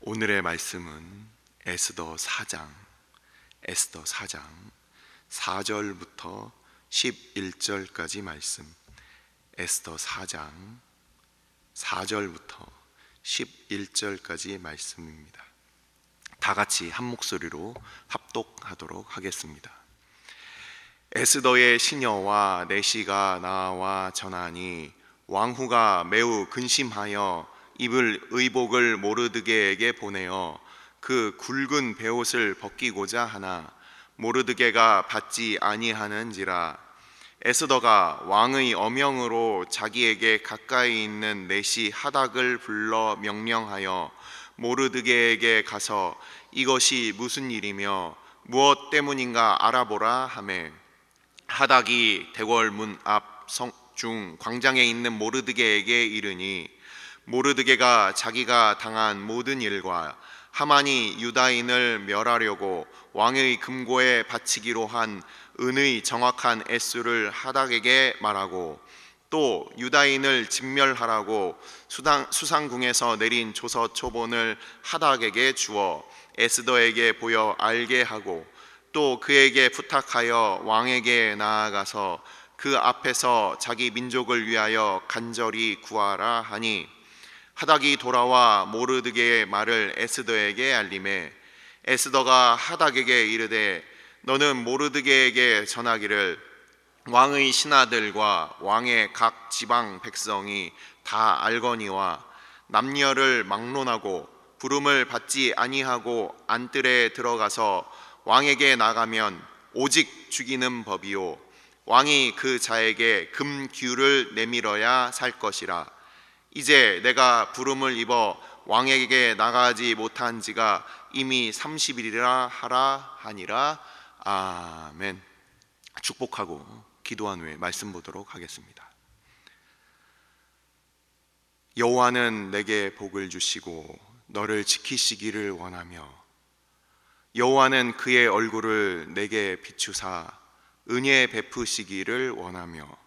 오늘의 말씀은 에스더 4장 4절부터 11절까지 말씀. 에스더 4장 4절부터 11절까지 말씀입니다. 다 같이 한 목소리로 합독하도록 하겠습니다. 에스더의 시녀와 내시가 나와 전하니 왕후가 매우 근심하여 입을 의복을 모르드게에게 보내어 그 굵은 베옷을 벗기고자 하나 모르드게가 받지 아니하는지라. 에스더가 왕의 어명으로 자기에게 가까이 있는 내시 하닥을 불러 명령하여 모르드게에게 가서 이것이 무슨 일이며 무엇 때문인가 알아보라 하매, 하닥이 대궐문 앞 중 광장에 있는 모르드게에게 이르니, 모르드게가 자기가 당한 모든 일과 하만이 유다인을 멸하려고 왕의 금고에 바치기로 한 은의 정확한 액수를 하닥에게 말하고, 또 유다인을 진멸하라고 수상궁에서 내린 조서 초본을 하닥에게 주어 에스더에게 보여 알게 하고, 또 그에게 부탁하여 왕에게 나아가서 그 앞에서 자기 민족을 위하여 간절히 구하라 하니, 하닥이 돌아와 모르드게의 말을 에스더에게 알림해 에스더가 하닥에게 이르되, 너는 모르드게에게 전하기를 왕의 신하들과 왕의 각 지방 백성이 다 알거니와 남녀를 막론하고 부름을 받지 아니하고 안뜰에 들어가서 왕에게 나가면 오직 죽이는 법이요, 왕이 그 자에게 금규를 내밀어야 살 것이라. 이제 내가 부름을 입어 왕에게 나가지 못한 지가 이미 30일이라 하라 하니라. 아멘. 축복하고 기도한 후에 말씀 보도록 하겠습니다. 여호와는 내게 복을 주시고 너를 지키시기를 원하며, 여호와는 그의 얼굴을 내게 비추사 은혜 베푸시기를 원하며,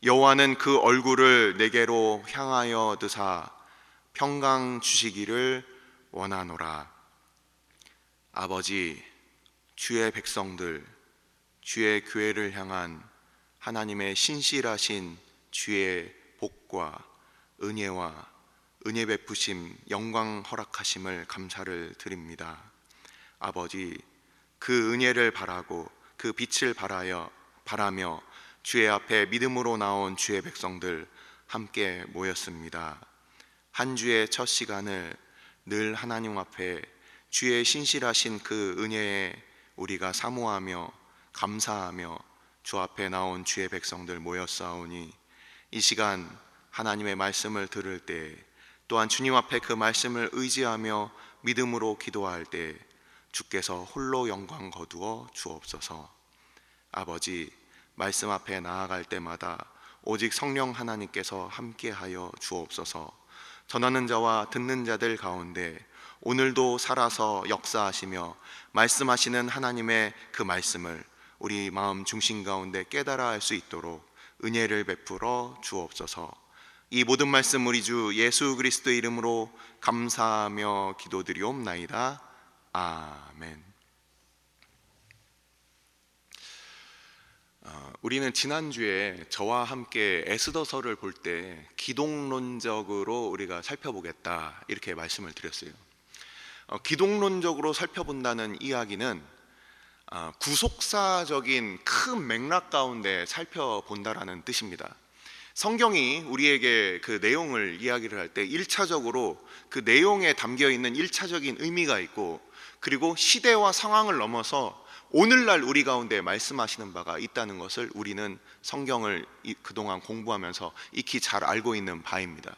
여호와는 그 얼굴을 내게로 향하여 드사 평강 주시기를 원하노라. 아버지, 주의 백성들, 주의 교회를 향한 하나님의 신실하신 주의 복과 은혜와 은혜 베푸심, 영광 허락하심을 감사를 드립니다. 아버지, 그 은혜를 바라고 그 빛을 바라며 주의 앞에 믿음으로 나온 주의 백성들 함께 모였습니다. 한 주의 첫 시간을 늘 하나님 앞에 주의 신실하신 그 은혜에 우리가 사모하며 감사하며 주 앞에 나온 주의 백성들 모였사오니, 이 시간 하나님의 말씀을 들을 때, 또한 주님 앞에 그 말씀을 의지하며 믿음으로 기도할 때 주께서 홀로 영광 거두어 주옵소서. 아버지, 말씀 앞에 나아갈 때마다 오직 성령 하나님께서 함께하여 주옵소서. 전하는 자와 듣는 자들 가운데 오늘도 살아서 역사하시며 말씀하시는 하나님의 그 말씀을 우리 마음 중심 가운데 깨달아 할 수 있도록 은혜를 베풀어 주옵소서. 이 모든 말씀 우리 주 예수 그리스도의 이름으로 감사하며 기도드리옵나이다. 아멘. 우리는 지난주에 저와 함께 에스더서를 볼 때 기독론적으로 우리가 살펴보겠다 이렇게 말씀을 드렸어요. 기독론적으로 살펴본다는 이야기는 구속사적인 큰 맥락 가운데 살펴본다라는 뜻입니다. 성경이 우리에게 그 내용을 이야기를 할 때 1차적으로 그 내용에 담겨 있는 1차적인 의미가 있고, 그리고 시대와 상황을 넘어서 오늘날 우리 가운데 말씀하시는 바가 있다는 것을 우리는 성경을 그동안 공부하면서 익히 잘 알고 있는 바입니다.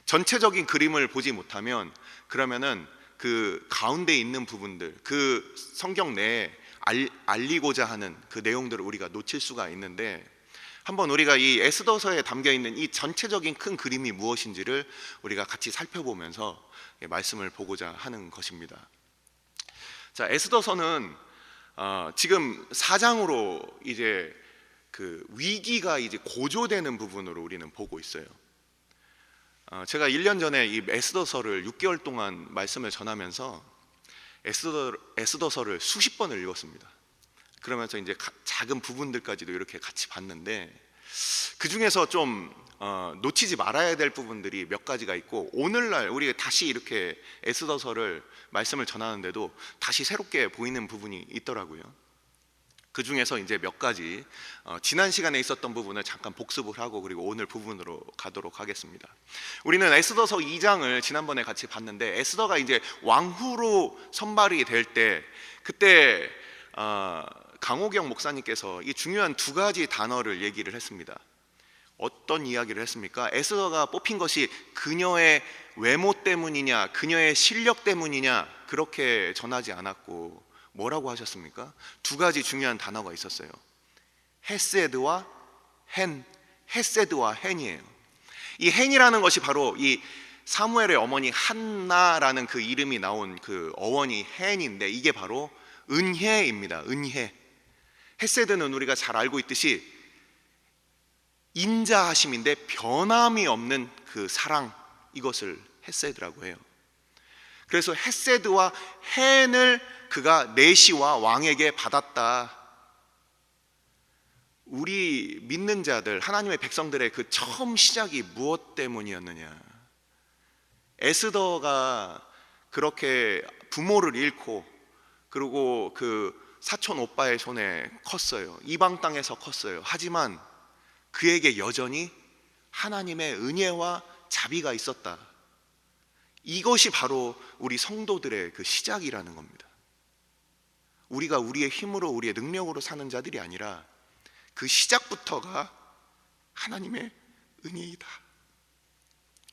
전체적인 그림을 보지 못하면 그러면은 그 가운데 있는 부분들, 그 성경 내에 알리고자 하는 그 내용들을 우리가 놓칠 수가 있는데, 한번 우리가 이 에스더서에 담겨 있는 이 전체적인 큰 그림이 무엇인지를 우리가 같이 살펴보면서 말씀을 보고자 하는 것입니다. 자, 에스더서는 지금 4장으로 이제 그 위기가 이제 고조되는 부분으로 우리는 보고 있어요. 제가 1년 전에 이 에스더서를 6개월 동안 말씀을 전하면서 에스더서를 수십 번을 읽었습니다. 그러면서 이제 작은 부분들까지도 이렇게 같이 봤는데, 그 중에서 좀 놓치지 말아야 될 부분들이 몇 가지가 있고, 오늘날 우리가 다시 이렇게 에스더서를 말씀을 전하는데도 다시 새롭게 보이는 부분이 있더라고요. 그 중에서 이제 몇 가지 지난 시간에 있었던 부분을 잠깐 복습을 하고, 그리고 오늘 부분으로 가도록 하겠습니다. 우리는 에스더서 2장을 지난번에 같이 봤는데, 에스더가 이제 왕후로 선발이 될 때, 그때 강호경 목사님께서 이 중요한 두 가지 단어를 얘기를 했습니다. 어떤 이야기를 했습니까? 에스더가 뽑힌 것이 그녀의 외모 때문이냐, 그녀의 실력 때문이냐, 그렇게 전하지 않았고, 뭐라고 하셨습니까? 두 가지 중요한 단어가 있었어요. 헤세드와 헨, 헤세드와 헨이에요. 이 헨이라는 것이 바로 이 사무엘의 어머니 한나라는 그 이름이 나온 그 어원이 헨인데, 이게 바로 은혜입니다. 은혜. 헤세드는 우리가 잘 알고 있듯이 인자하심인데 변함이 없는 그 사랑, 이것을 헤세드라고 해요. 그래서 헤세드와 헨을 그가 내시와 왕에게 받았다. 우리 믿는 자들, 하나님의 백성들의 그 처음 시작이 무엇 때문이었느냐? 에스더가 그렇게 부모를 잃고, 그리고 그 사촌 오빠의 손에 컸어요. 이방 땅에서 컸어요. 하지만 그에게 여전히 하나님의 은혜와 자비가 있었다. 이것이 바로 우리 성도들의 그 시작이라는 겁니다. 우리가 우리의 힘으로, 우리의 능력으로 사는 자들이 아니라 그 시작부터가 하나님의 은혜이다.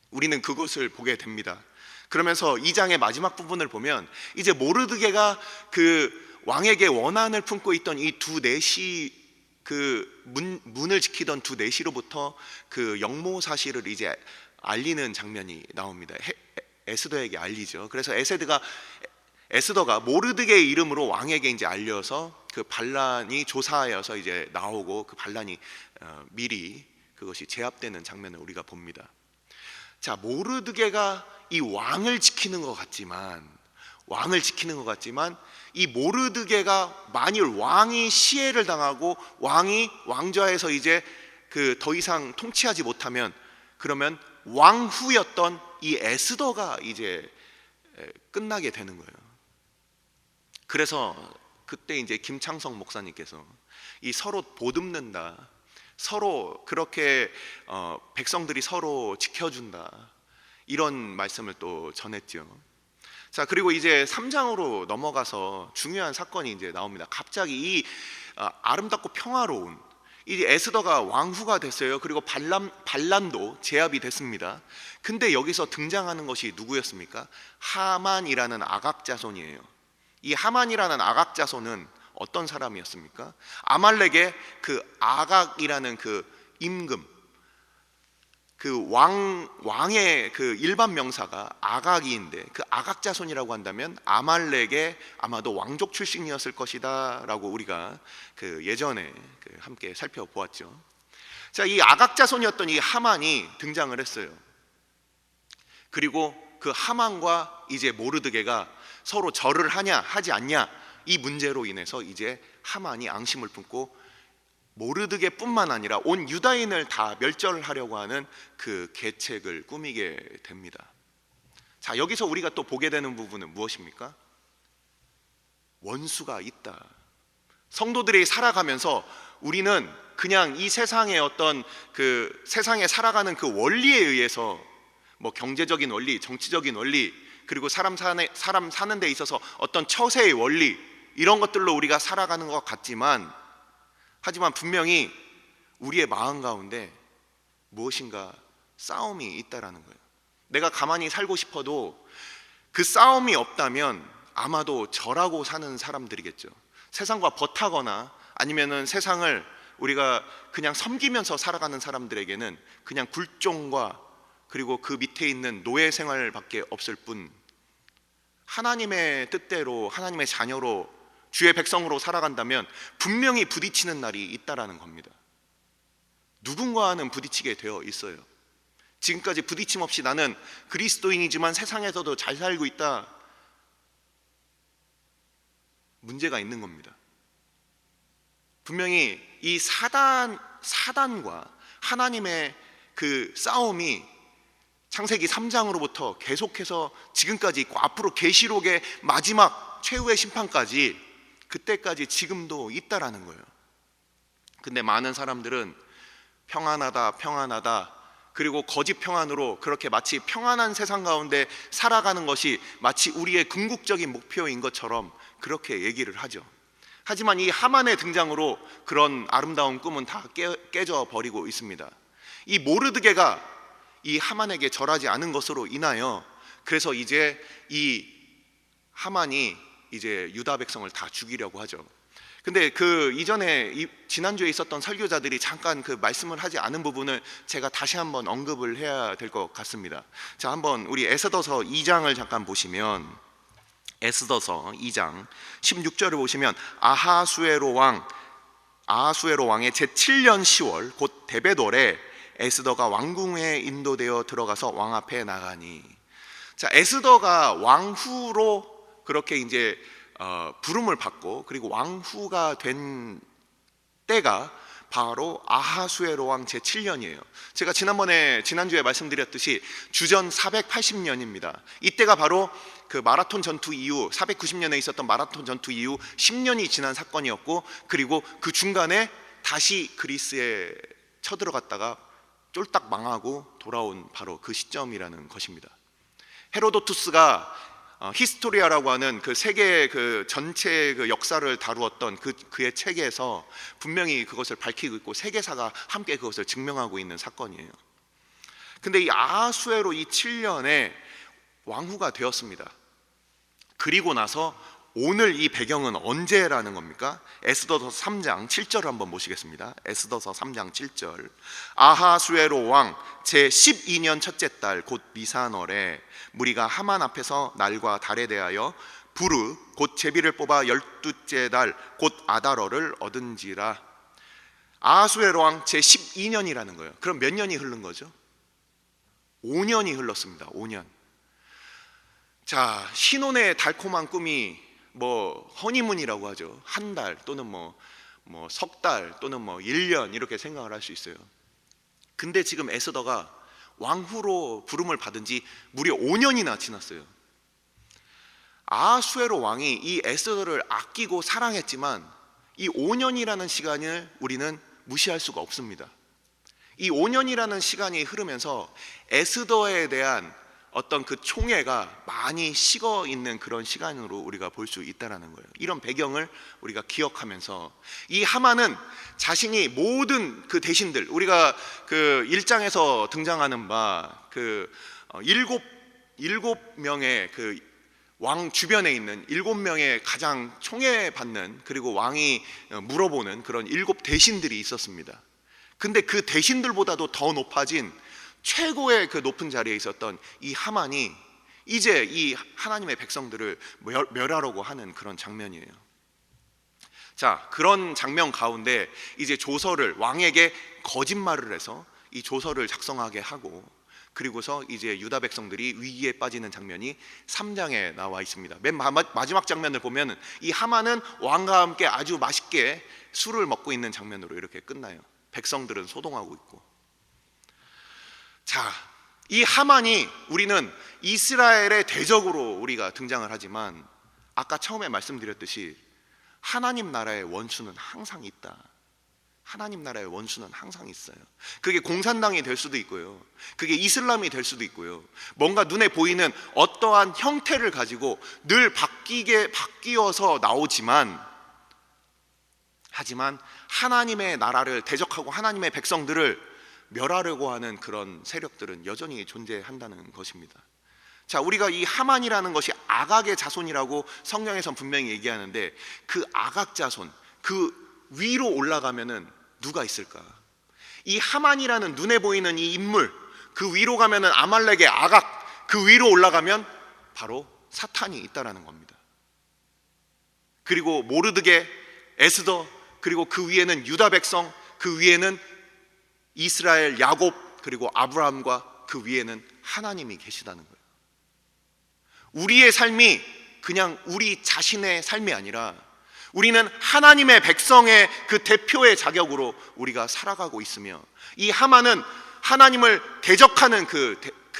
우리는 그것을 보게 됩니다. 그러면서 2장의 마지막 부분을 보면, 이제 모르드게가 그 왕에게 원한을 품고 있던 이 두 내시, 그 문을 지키던 두 내시로부터 그 영모 사실을 이제 알리는 장면이 나옵니다. 에스더에게 알리죠. 그래서 에스더가 모르드게의 이름으로 왕에게 이제 알려서 그 반란이 조사하여서 이제 나오고, 그 반란이 미리 그것이 제압되는 장면을 우리가 봅니다. 자, 모르드게가 이 왕을 지키는 것 같지만 이 모르드게가 만일 왕이 시해를 당하고 왕이 왕좌에서 이제 그 더 이상 통치하지 못하면, 그러면 왕후였던 이 에스더가 이제 끝나게 되는 거예요. 그래서 그때 이제 김창성 목사님께서 이 서로 보듬는다, 서로 그렇게 백성들이 서로 지켜준다, 이런 말씀을 또 전했죠. 자, 그리고 이제 3장으로 넘어가서 중요한 사건이 이제 나옵니다. 갑자기 이 아름답고 평화로운 이 에스더가 왕후가 됐어요. 그리고 반란도 제압이 됐습니다. 근데 여기서 등장하는 것이 누구였습니까? 하만이라는 악악자손이에요. 이 하만이라는 악악자손은 어떤 사람이었습니까? 아말렉의 그 악악이라는 그 임금, 그 왕의 그 일반 명사가 악악이인데, 그 악악자손이라고 한다면 아말렉의 아마도 왕족 출신이었을 것이다 라고 우리가 그 예전에 함께 살펴보았죠. 자, 이 악악자손이었던 이 하만이 등장을 했어요. 그리고 그 하만과 이제 모르드게가 서로 절을 하냐 하지 않냐, 이 문제로 인해서 이제 하만이 앙심을 품고 모르드게뿐만 아니라 온 유다인을 다 멸절하려고 하는 그 계책을 꾸미게 됩니다. 자, 여기서 우리가 또 보게 되는 부분은 무엇입니까? 원수가 있다. 성도들이 살아가면서 우리는 그냥 이 세상의 어떤 그 세상에 살아가는 그 원리에 의해서, 뭐 경제적인 원리, 정치적인 원리, 그리고 사람 사는 데 있어서 어떤 처세의 원리, 이런 것들로 우리가 살아가는 것 같지만, 하지만 분명히 우리의 마음 가운데 무엇인가 싸움이 있다라는 거예요. 내가 가만히 살고 싶어도 그 싸움이 없다면 아마도 절하고 사는 사람들이겠죠. 세상과 버타거나 아니면은 세상을 우리가 그냥 섬기면서 살아가는 사람들에게는 그냥 굴종과 그리고 그 밑에 있는 노예 생활밖에 없을 뿐, 하나님의 뜻대로 하나님의 자녀로 주의 백성으로 살아간다면 분명히 부딪히는 날이 있다라는 겁니다. 누군가와는 부딪히게 되어 있어요. 지금까지 부딪힘 없이 나는 그리스도인이지만 세상에서도 잘 살고 있다. 문제가 있는 겁니다. 분명히 이 사단과 하나님의 그 싸움이 창세기 3장으로부터 계속해서 지금까지 있고 앞으로 계시록의 마지막 최후의 심판까지, 그때까지 지금도 있다라는 거예요. 근데 많은 사람들은 평안하다 그리고 거짓 평안으로 그렇게 마치 평안한 세상 가운데 살아가는 것이 마치 우리의 궁극적인 목표인 것처럼 그렇게 얘기를 하죠. 하지만 이 하만의 등장으로 그런 아름다운 꿈은 다 깨져 버리고 있습니다. 이 모르드게가 이 하만에게 절하지 않은 것으로 인하여 그래서 이제 이 하만이 이제 유다 백성을 다 죽이려고 하죠. 근데 그 이전에 지난주에 있었던 설교자들이 잠깐 그 말씀을 하지 않은 부분을 제가 다시 한번 언급을 해야 될 것 같습니다. 자, 한번 우리 에스더서 2장을 잠깐 보시면, 에스더서 2장 16절을 보시면 아하수에로 왕의 제7년 10월 곧 데베돌에 에스더가 왕궁에 인도되어 들어가서 왕 앞에 나가니. 자, 에스더가 왕후로 그렇게 이제 부름을 받고 그리고 왕후가 된 때가 바로 아하수에로 왕 제7년이에요. 제가 지난주에 말씀드렸듯이 주전 480년입니다. 이때가 바로 그 마라톤 전투 이후 490년에 있었던 마라톤 전투 이후 10년이 지난 사건이었고, 그리고 그 중간에 다시 그리스에 쳐들어갔다가 쫄딱 망하고 돌아온 바로 그 시점이라는 것입니다. 헤로도투스가 히스토리아라고 하는 그 세계 그 전체 그 역사를 다루었던 그의 책에서 분명히 그것을 밝히고 있고 세계사가 함께 그것을 증명하고 있는 사건이에요. 근데 이 아하수에로 이 7년에 왕후가 되었습니다. 그리고 나서 오늘 이 배경은 언제라는 겁니까? 에스더서 3장 7절을 한번 보시겠습니다. 에스더서 3장 7절. 아하수에로 왕 제12년 첫째 달 곧 미사널에 무리가 하만 앞에서 날과 달에 대하여 부르 곧 제비를 뽑아 12째 달 곧 아달어를 얻은지라. 아하수에로 왕 제12년이라는 거예요. 그럼 몇 년이 흐른 거죠? 5년이 흘렀습니다. 5년. 자, 신혼의 달콤한 꿈이 뭐 허니문이라고 하죠. 한 달 또는 뭐 석 달 또는 뭐 1년 이렇게 생각을 할 수 있어요. 근데 지금 에스더가 왕후로 부름을 받은 지 무려 5년이나 지났어요. 아하수에로 왕이 이 에스더를 아끼고 사랑했지만 이 5년이라는 시간을 우리는 무시할 수가 없습니다. 이 5년이라는 시간이 흐르면서 에스더에 대한 어떤 그 총애가 많이 식어 있는 그런 시간으로 우리가 볼 수 있다라는 거예요. 이런 배경을 우리가 기억하면서 이 하만은 자신이 모든 그 대신들, 우리가 그 1장에서 등장하는 바 그 일곱 명의 그 왕 주변에 있는 7명의 가장 총애받는, 그리고 왕이 물어보는 그런 7 대신들이 있었습니다. 근데 그 대신들보다도 더 높아진 최고의 그 높은 자리에 있었던 이 하만이 이제 이 하나님의 백성들을 멸하려고 하는 그런 장면이에요. 자, 그런 장면 가운데 이제 조서를 왕에게 거짓말을 해서 이 조서를 작성하게 하고, 그리고서 이제 유다 백성들이 위기에 빠지는 장면이 3장에 나와 있습니다. 맨 마지막 장면을 보면 이 하만은 왕과 함께 아주 맛있게 술을 먹고 있는 장면으로 이렇게 끝나요. 백성들은 소동하고 있고. 자, 이 하만이 우리는 이스라엘의 대적으로 우리가 등장을 하지만 아까 처음에 말씀드렸듯이 하나님 나라의 원수는 항상 있다. 하나님 나라의 원수는 항상 있어요. 그게 공산당이 될 수도 있고요, 그게 이슬람이 될 수도 있고요, 뭔가 눈에 보이는 어떠한 형태를 가지고 늘 바뀌어서 나오지만, 하지만 하나님의 나라를 대적하고 하나님의 백성들을 멸하려고 하는 그런 세력들은 여전히 존재한다는 것입니다. 자, 우리가 이 하만이라는 것이 아각의 자손이라고 성경에선 분명히 얘기하는데, 그 아각 자손, 그 위로 올라가면은 누가 있을까? 이 하만이라는 눈에 보이는 이 인물, 그 위로 가면은 아말렉의 아각, 그 위로 올라가면 바로 사탄이 있다라는 겁니다. 그리고 모르드게, 에스더, 그리고 그 위에는 유다 백성, 그 위에는 이스라엘 야곱, 그리고 아브라함과 그 위에는 하나님이 계시다는 거예요. 우리의 삶이 그냥 우리 자신의 삶이 아니라 우리는 하나님의 백성의 그 대표의 자격으로 우리가 살아가고 있으며, 이 하만은 하나님을 대적하는 그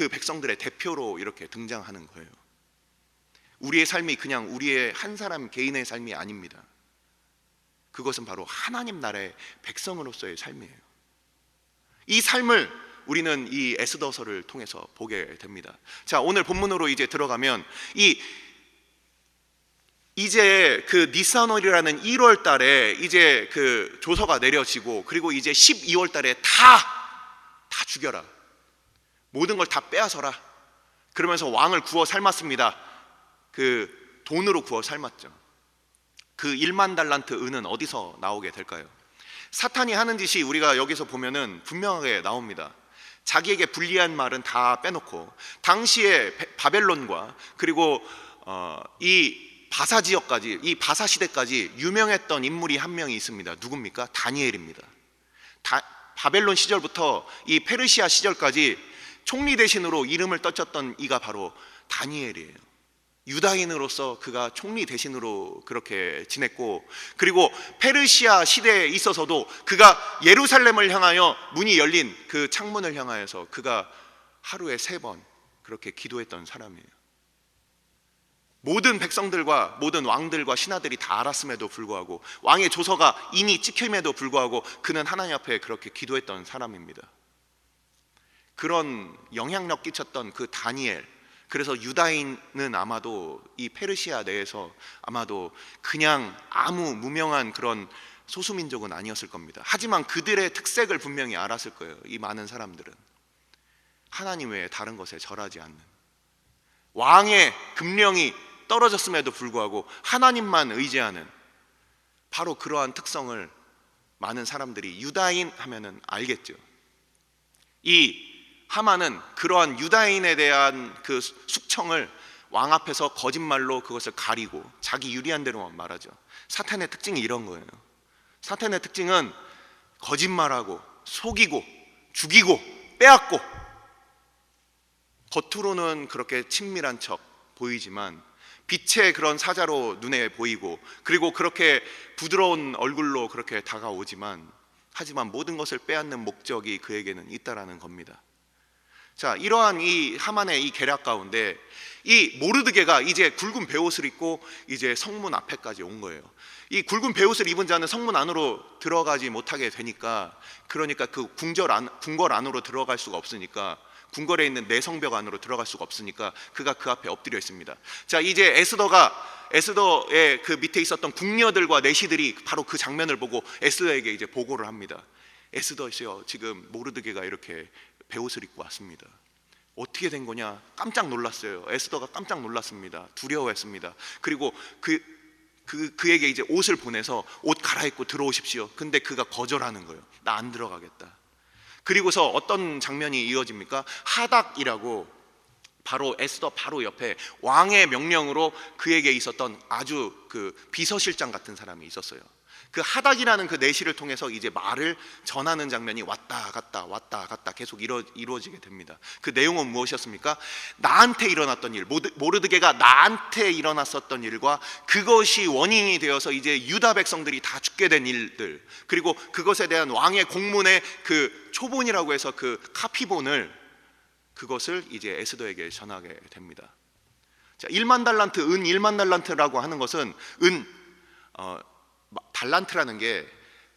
백성들의 대표로 이렇게 등장하는 거예요. 우리의 삶이 그냥 우리의 한 사람 개인의 삶이 아닙니다. 그것은 바로 하나님 나라의 백성으로서의 삶이에요. 이 삶을 우리는 이 에스더서를 통해서 보게 됩니다. 자, 오늘 본문으로 이제 들어가면 이제 그 니산월이라는 1월 달에 이제 그 조서가 내려지고, 그리고 이제 12월 달에 다 죽여라, 모든 걸 다 빼앗아라, 그러면서 왕을 구워 삶았습니다. 그 돈으로 구워 삶았죠. 그 1만 달란트 은은 어디서 나오게 될까요? 사탄이 하는 짓이 우리가 여기서 보면은 분명하게 나옵니다. 자기에게 불리한 말은 다 빼놓고, 당시에 바벨론과 그리고 이 바사 지역까지, 이 바사 시대까지 유명했던 인물이 한 명이 있습니다. 누굽니까? 다니엘입니다. 바벨론 시절부터 이 페르시아 시절까지 총리 대신으로 이름을 떨쳤던 이가 바로 다니엘이에요. 유다인으로서 그가 총리 대신으로 그렇게 지냈고, 그리고 페르시아 시대에 있어서도 그가 예루살렘을 향하여 문이 열린 그 창문을 향하여서 그가 하루에 3번 그렇게 기도했던 사람이에요. 모든 백성들과 모든 왕들과 신하들이 다 알았음에도 불구하고, 왕의 조서가 이미 찍힘에도 불구하고 그는 하나님 앞에 그렇게 기도했던 사람입니다. 그런 영향력 끼쳤던 그 다니엘, 그래서 유다인은 아마도 이 페르시아 내에서 아마도 그냥 아무 무명한 그런 소수민족은 아니었을 겁니다. 하지만 그들의 특색을 분명히 알았을 거예요. 이 많은 사람들은 하나님 외에 다른 것에 절하지 않는, 왕의 금령이 떨어졌음에도 불구하고 하나님만 의지하는, 바로 그러한 특성을 많은 사람들이 유다인 하면은 알겠죠. 이 하만은 그러한 유다인에 대한 그 숙청을 왕 앞에서 거짓말로 그것을 가리고 자기 유리한 대로만 말하죠. 사탄의 특징이 이런 거예요. 사탄의 특징은 거짓말하고 속이고 죽이고 빼앗고, 겉으로는 그렇게 친밀한 척 보이지만 빛의 그런 사자로 눈에 보이고, 그리고 그렇게 부드러운 얼굴로 그렇게 다가오지만, 하지만 모든 것을 빼앗는 목적이 그에게는 있다라는 겁니다. 자, 이러한 이 하만의 이 계략 가운데 이 모르드게가 이제 굵은 베옷을 입고 이제 성문 앞에까지 온 거예요. 이 굵은 베옷을 입은 자는 성문 안으로 들어가지 못하게 되니까, 그러니까 그 궁궐 안으로 들어갈 수가 없으니까, 궁궐에 있는 내성벽 안으로 들어갈 수가 없으니까 그가 그 앞에 엎드려 있습니다. 자, 이제 에스더의 그 밑에 있었던 궁녀들과 내시들이 바로 그 장면을 보고 에스더에게 이제 보고를 합니다. 에스더시여, 지금 모르드게가 이렇게 베옷을 입고 왔습니다. 어떻게 된 거냐? 깜짝 놀랐어요. 에스더가 깜짝 놀랐습니다. 두려워했습니다. 그리고 그에게 이제 옷을 보내서 옷 갈아입고 들어오십시오. 근데 그가 거절하는 거예요. 나 안 들어가겠다. 그리고서 어떤 장면이 이어집니까? 하닥이라고, 바로 에스더 바로 옆에 왕의 명령으로 그에게 있었던 아주 그 비서실장 같은 사람이 있었어요. 그 하닥이라는 그 내시를 통해서 이제 말을 전하는 장면이 왔다 갔다 계속 이루어지게 됩니다. 그 내용은 무엇이었습니까? 나한테 일어났던 일, 모르드게가 나한테 일어났었던 일과 그것이 원인이 되어서 이제 유다 백성들이 다 죽게 된 일들, 그리고 그것에 대한 왕의 공문의 그 초본이라고 해서 그 카피본을, 그것을 이제 에스더에게 전하게 됩니다. 자, 1만 달란트, 은 1만 달란트라고 하는 것은 달란트라는 게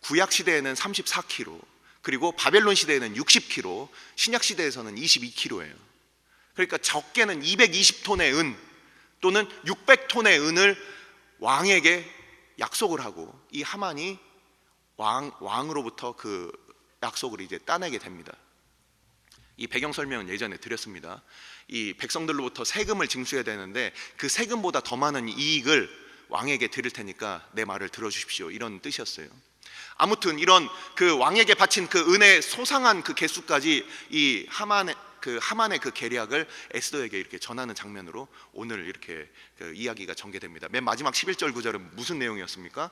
구약 시대에는 34kg, 그리고 바벨론 시대에는 60kg, 신약 시대에서는 22kg예요. 그러니까 적게는 220톤의 은 또는 600톤의 은을 왕에게 약속을 하고, 이 하만이 왕으로부터 그 약속을 이제 따내게 됩니다. 이 배경 설명은 예전에 드렸습니다. 이 백성들로부터 세금을 징수해야 되는데 그 세금보다 더 많은 이익을 왕에게 드릴 테니까 내 말을 들어주십시오, 이런 뜻이었어요. 아무튼 이런 그 왕에게 바친 그 은의 소상한 그 개수까지 이 하만의 그 계략을 에스더에게 이렇게 전하는 장면으로 오늘 이렇게 그 이야기가 전개됩니다. 맨 마지막 11절 구절은 무슨 내용이었습니까?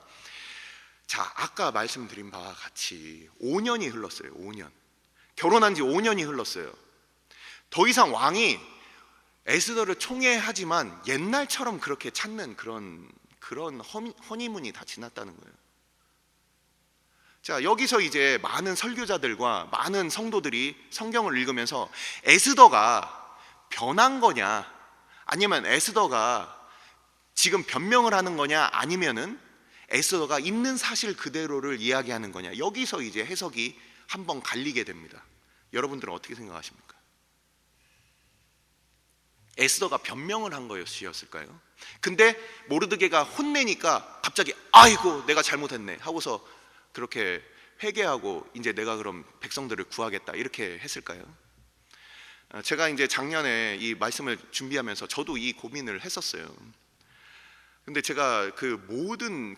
자, 아까 말씀드린 바와 같이 5년이 흘렀어요. 5년. 결혼한 지 5년이 흘렀어요. 더 이상 왕이 에스더를 총애하지만 옛날처럼 그렇게 찾는 그런 허니문이 다 지났다는 거예요. 자, 여기서 이제 많은 설교자들과 많은 성도들이 성경을 읽으면서 에스더가 변한 거냐, 아니면 에스더가 지금 변명을 하는 거냐, 아니면은 에스더가 있는 사실 그대로를 이야기하는 거냐, 여기서 이제 해석이 한번 갈리게 됩니다. 여러분들은 어떻게 생각하십니까? 에스더가 변명을 한 것이었을까요? 근데 모르드게가 혼내니까 갑자기 아이고 내가 잘못했네 하고서 그렇게 회개하고 이제 내가 그럼 백성들을 구하겠다 이렇게 했을까요? 제가 이제 작년에 이 말씀을 준비하면서 저도 이 고민을 했었어요. 근데 제가 그 모든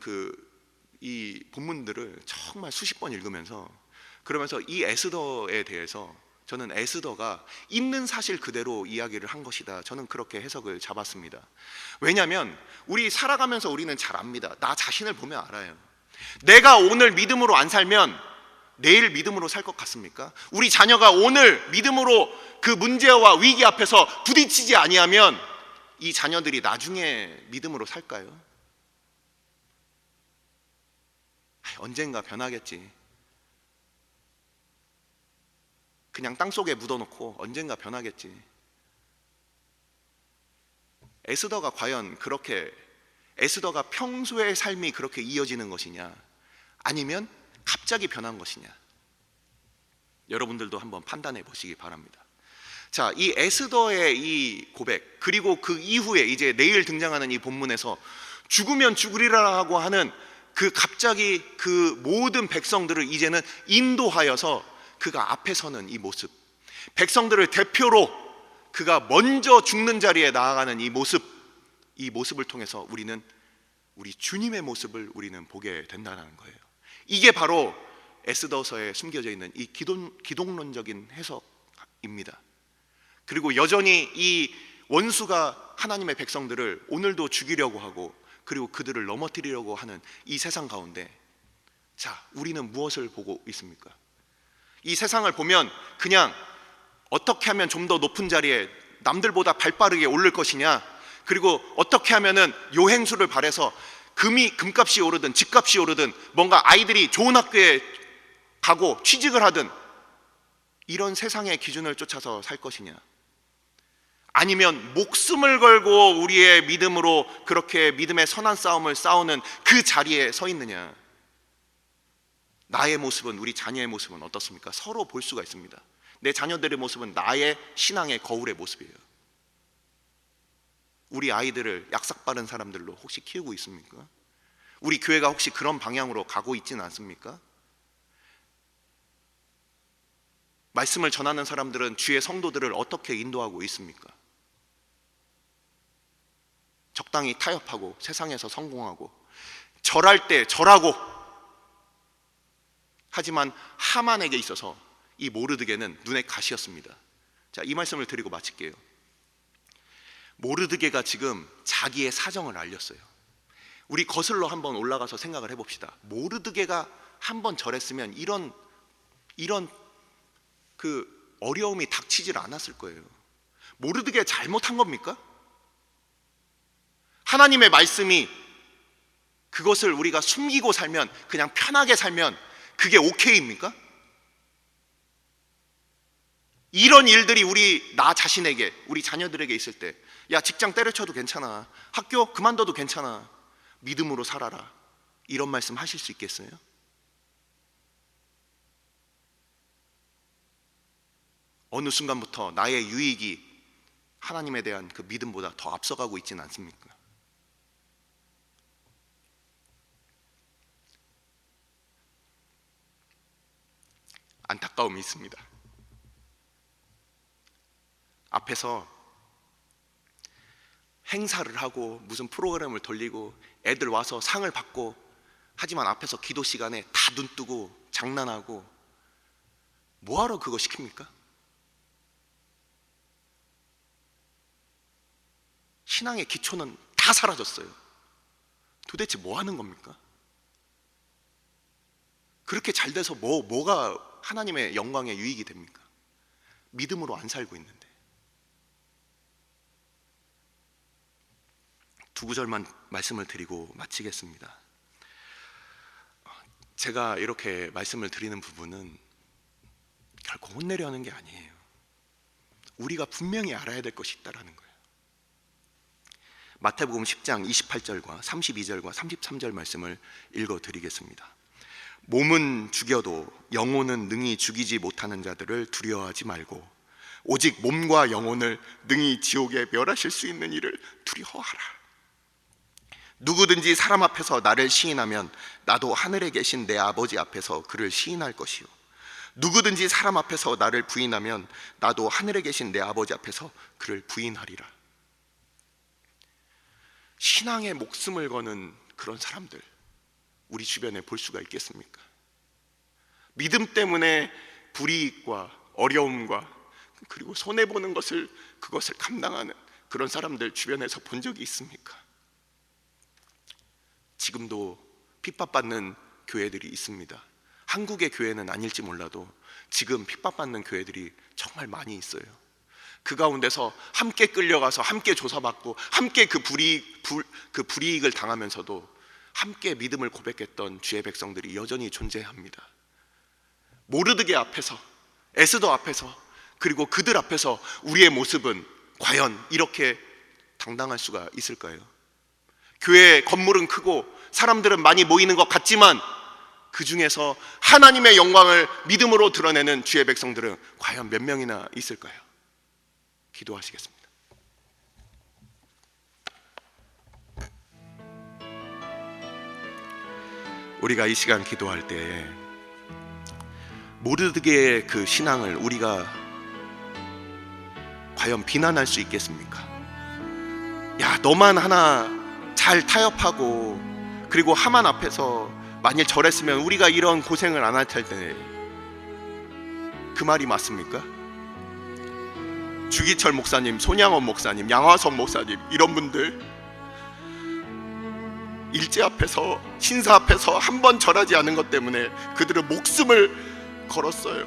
이 본문들을 정말 수십 번 읽으면서 그러면서 이 에스더에 대해서 저는 에스더가 있는 사실 그대로 이야기를 한 것이다, 저는 그렇게 해석을 잡았습니다. 왜냐하면 우리 살아가면서 우리는 잘 압니다. 나 자신을 보면 알아요. 내가 오늘 믿음으로 안 살면 내일 믿음으로 살 것 같습니까? 우리 자녀가 오늘 믿음으로 그 문제와 위기 앞에서 부딪히지 아니하면 이 자녀들이 나중에 믿음으로 살까요? 언젠가 변하겠지. 그냥 땅속에 묻어놓고 언젠가 변하겠지. 에스더가 과연 그렇게, 에스더가 평소의 삶이 그렇게 이어지는 것이냐, 아니면 갑자기 변한 것이냐, 여러분들도 한번 판단해 보시기 바랍니다. 자, 이 에스더의 이 고백, 그리고 그 이후에 이제 내일 등장하는 이 본문에서 죽으면 죽으리라고 하는 그 갑자기 그 모든 백성들을 이제는 인도하여서 그가 앞에 서는 이 모습, 백성들을 대표로 그가 먼저 죽는 자리에 나아가는 이 모습을 통해서 우리는 우리 주님의 모습을 우리는 보게 된다는 거예요. 이게 바로 에스더서에 숨겨져 있는 이 기독론적인 해석입니다. 그리고 여전히 이 원수가 하나님의 백성들을 오늘도 죽이려고 하고, 그리고 그들을 넘어뜨리려고 하는 이 세상 가운데, 자, 우리는 무엇을 보고 있습니까? 이 세상을 보면 그냥 어떻게 하면 좀 더 높은 자리에 남들보다 발빠르게 오를 것이냐, 그리고 어떻게 하면은 요행수를 발해서 금값이 오르든 집값이 오르든 뭔가 아이들이 좋은 학교에 가고 취직을 하든 이런 세상의 기준을 쫓아서 살 것이냐, 아니면 목숨을 걸고 우리의 믿음으로 그렇게 믿음의 선한 싸움을 싸우는 그 자리에 서 있느냐. 나의 모습은, 우리 자녀의 모습은 어떻습니까? 서로 볼 수가 있습니다. 내 자녀들의 모습은 나의 신앙의 거울의 모습이에요. 우리 아이들을 약삭빠른 사람들로 혹시 키우고 있습니까? 우리 교회가 혹시 그런 방향으로 가고 있지는 않습니까? 말씀을 전하는 사람들은 주의 성도들을 어떻게 인도하고 있습니까? 적당히 타협하고 세상에서 성공하고 절할 때 절하고, 하지만 하만에게 있어서 이 모르드게는 눈의 가시였습니다. 자, 이 말씀을 드리고 마칠게요. 모르드게가 지금 자기의 사정을 알렸어요. 우리 거슬러 한번 올라가서 생각을 해봅시다. 모르드게가 한번 절했으면 이런 그 어려움이 닥치질 않았을 거예요. 모르드게 잘못한 겁니까? 하나님의 말씀이, 그것을 우리가 숨기고 살면, 그냥 편하게 살면 그게 오케이입니까? 이런 일들이 나 자신에게, 우리 자녀들에게 있을 때, 야, 직장 때려쳐도 괜찮아, 학교 그만둬도 괜찮아, 믿음으로 살아라, 이런 말씀 하실 수 있겠어요? 어느 순간부터 나의 유익이 하나님에 대한 그 믿음보다 더 앞서가고 있지는 않습니까? 안타까움이 있습니다. 앞에서 행사를 하고 무슨 프로그램을 돌리고 애들 와서 상을 받고, 하지만 앞에서 기도 시간에 다 눈뜨고 장난하고, 뭐하러 그거 시킵니까? 신앙의 기초는 다 사라졌어요. 도대체 뭐 하는 겁니까? 그렇게 잘 돼서 뭐가 하나님의 영광의 유익이 됩니까? 믿음으로 안 살고 있는데. 두 구절만 말씀을 드리고 마치겠습니다. 제가 이렇게 말씀을 드리는 부분은 결코 혼내려는 게 아니에요. 우리가 분명히 알아야 될 것이 있다라는 거예요. 마태복음 10장 28절과 32절과 33절 말씀을 읽어드리겠습니다. 몸은 죽여도 영혼은 능히 죽이지 못하는 자들을 두려워하지 말고 오직 몸과 영혼을 능히 지옥에 멸하실 수 있는 이를 두려워하라. 누구든지 사람 앞에서 나를 시인하면 나도 하늘에 계신 내 아버지 앞에서 그를 시인할 것이요 누구든지 사람 앞에서 나를 부인하면 나도 하늘에 계신 내 아버지 앞에서 그를 부인하리라. 신앙에 목숨을 거는 그런 사람들 우리 주변에 볼 수가 있겠습니까? 믿음 때문에 불이익과 어려움과 그리고 손해보는 그것을 감당하는 그런 사람들 주변에서 본 적이 있습니까? 지금도 핍박받는 교회들이 있습니다. 한국의 교회는 아닐지 몰라도 지금 핍박받는 교회들이 정말 많이 있어요. 그 가운데서 함께 끌려가서 함께 조사받고 함께 그 불이익을 당하면서도 함께 믿음을 고백했던 주의 백성들이 여전히 존재합니다. 모르드게 앞에서, 에스더 앞에서, 그리고 그들 앞에서 우리의 모습은 과연 이렇게 당당할 수가 있을까요? 교회 건물은 크고 사람들은 많이 모이는 것 같지만 그 중에서 하나님의 영광을 믿음으로 드러내는 주의 백성들은 과연 몇 명이나 있을까요? 기도하시겠습니다. 우리가 이 시간 기도할 때에 모르드게의 그 신앙을 우리가 과연 비난할 수 있겠습니까? 야, 너만 하나 잘 타협하고 그리고 하만 앞에서 만일 저랬으면 우리가 이런 고생을 안 할 텐데, 그 말이 맞습니까? 주기철 목사님, 손양원 목사님, 양화성 목사님 이런 분들 일제 앞에서 신사 앞에서 한 번 절하지 않은 것 때문에 그들은 목숨을 걸었어요.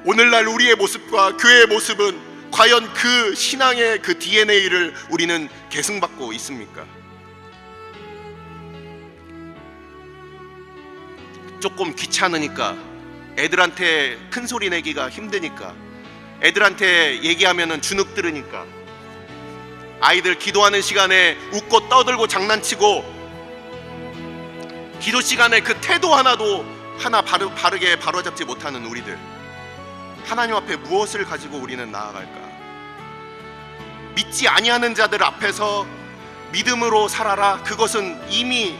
오늘날 우리의 모습과 교회의 모습은 과연 그 신앙의 그 DNA를 우리는 계승받고 있습니까? 조금 귀찮으니까, 애들한테 큰 소리 내기가 힘드니까, 애들한테 얘기하면은 주눅 들으니까, 아이들 기도하는 시간에 웃고 떠들고 장난치고 기도 시간에 그 태도 하나 바르게 바로잡지 못하는 우리들, 하나님 앞에 무엇을 가지고 우리는 나아갈까? 믿지 아니하는 자들 앞에서 믿음으로 살아라, 그것은 이미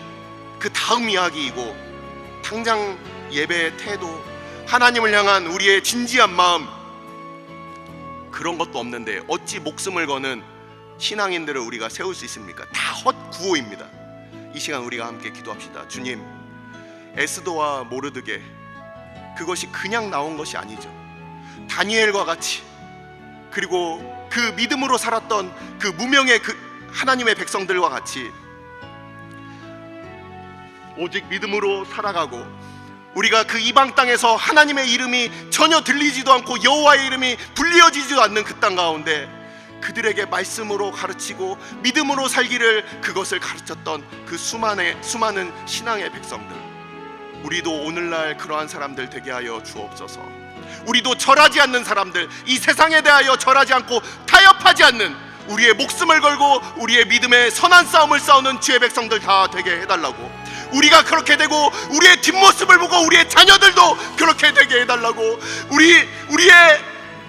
그 다음 이야기이고, 당장 예배의 태도, 하나님을 향한 우리의 진지한 마음, 그런 것도 없는데 어찌 목숨을 거는 신앙인들을 우리가 세울 수 있습니까? 다 헛구호입니다. 이 시간 우리가 함께 기도합시다. 주님, 에스더와 모르드게, 그것이 그냥 나온 것이 아니죠. 다니엘과 같이, 그리고 그 믿음으로 살았던 그 무명의 그 하나님의 백성들과 같이 오직 믿음으로 살아가고, 우리가 그 이방 땅에서 하나님의 이름이 전혀 들리지도 않고 여호와의 이름이 불리어지지도 않는 그 땅 가운데 그들에게 말씀으로 가르치고 믿음으로 살기를, 그것을 가르쳤던 그 수많은 신앙의 백성들, 우리도 오늘날 그러한 사람들 되게 하여 주옵소서. 우리도 절하지 않는 사람들, 이 세상에 대하여 절하지 않고 타협하지 않는, 우리의 목숨을 걸고 우리의 믿음의 선한 싸움을 싸우는 주의 백성들 다 되게 해달라고, 우리가 그렇게 되고 우리의 뒷모습을 보고 우리의 자녀들도 그렇게 되게 해달라고, 우리의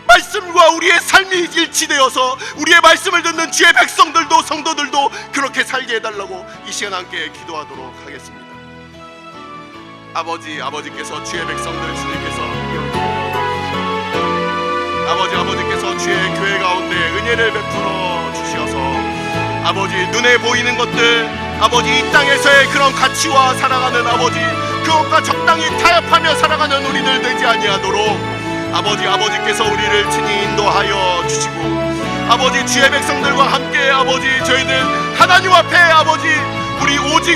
말씀과 우리의 삶이 일치되어서 우리의 말씀을 듣는 주의 백성들도, 성도들도 그렇게 살게 해달라고 이 시간 함께 기도하도록 하겠습니다. 아버지께서 주의 백성들, 아버지께서 주의 교회 가운데 은혜를 베풀어 주시어서 아버지, 눈에 보이는 것들, 아버지, 이 땅에서의 그런 가치와 살아가는 아버지, 그것과 적당히 타협하며 살아가는 우리들 되지 아니하도록 아버지께서 우리를 친히 인도하여 주시고, 아버지, 주의 백성들과 함께 아버지, 저희는 하나님 앞에 아버지, 오직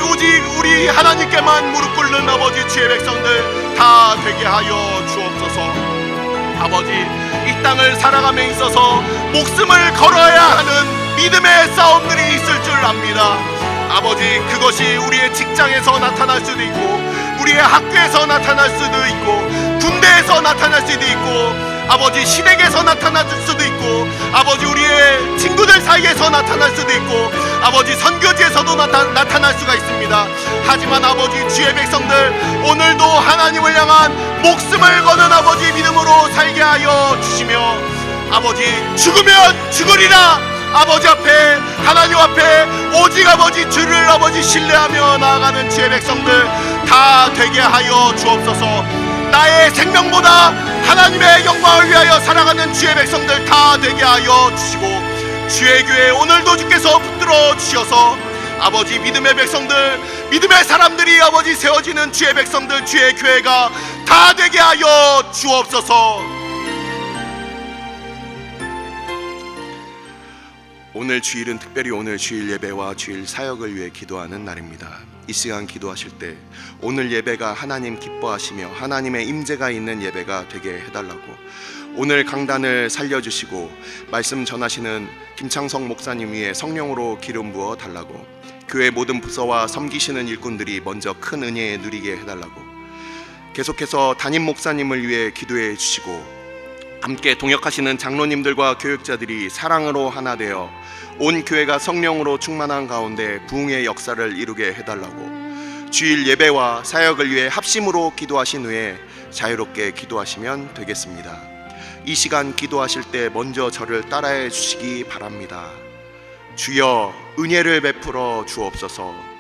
우리 하나님께만 무릎 꿇는 아버지, 주의 백성들 다 되게 하여 주옵소서. 아버지, 이 땅을 살아감에 있어서 목숨을 걸어야 하는 믿음의 싸움들이 압니다. 아버지, 그것이 우리의 직장에서 나타날 수도 있고, 우리의 학교에서 나타날 수도 있고, 군대에서 나타날 수도 있고, 아버지 시댁에서 나타날 수도 있고, 아버지 우리의 친구들 사이에서 나타날 수도 있고, 아버지 선교지에서도 나타날 수가 있습니다. 하지만 아버지, 주의 백성들 오늘도 하나님을 향한 목숨을 거는 아버지 믿음으로 살게 하여 주시며, 아버지 죽으면 죽으리라 아버지 앞에, 하나님 앞에 오직 아버지 주를 아버지 신뢰하며 나아가는 주의 백성들 다 되게 하여 주옵소서. 나의 생명보다 하나님의 영광을 위하여 살아가는 주의 백성들 다 되게 하여 주시고, 주의 교회 오늘도 주께서 붙들어 주셔서 아버지 믿음의 백성들, 믿음의 사람들이 아버지 세워지는 주의 백성들, 주의 교회가 다 되게 하여 주옵소서. 오늘 주일은 특별히 오늘 주일 예배와 주일 사역을 위해 기도하는 날입니다. 이 시간 기도하실 때 오늘 예배가 하나님 기뻐하시며 하나님의 임재가 있는 예배가 되게 해달라고, 오늘 강단을 살려주시고 말씀 전하시는 김창성 목사님 위에 성령으로 기름 부어 달라고, 교회 모든 부서와 섬기시는 일꾼들이 먼저 큰 은혜 누리게 해달라고, 계속해서 담임 목사님을 위해 기도해 주시고, 함께 동역하시는 장로님들과 교육자들이 사랑으로 하나 되어 온 교회가 성령으로 충만한 가운데 부흥의 역사를 이루게 해달라고, 주일 예배와 사역을 위해 합심으로 기도하신 후에 자유롭게 기도하시면 되겠습니다. 이 시간 기도하실 때 먼저 저를 따라해 주시기 바랍니다. 주여, 은혜를 베풀어 주옵소서.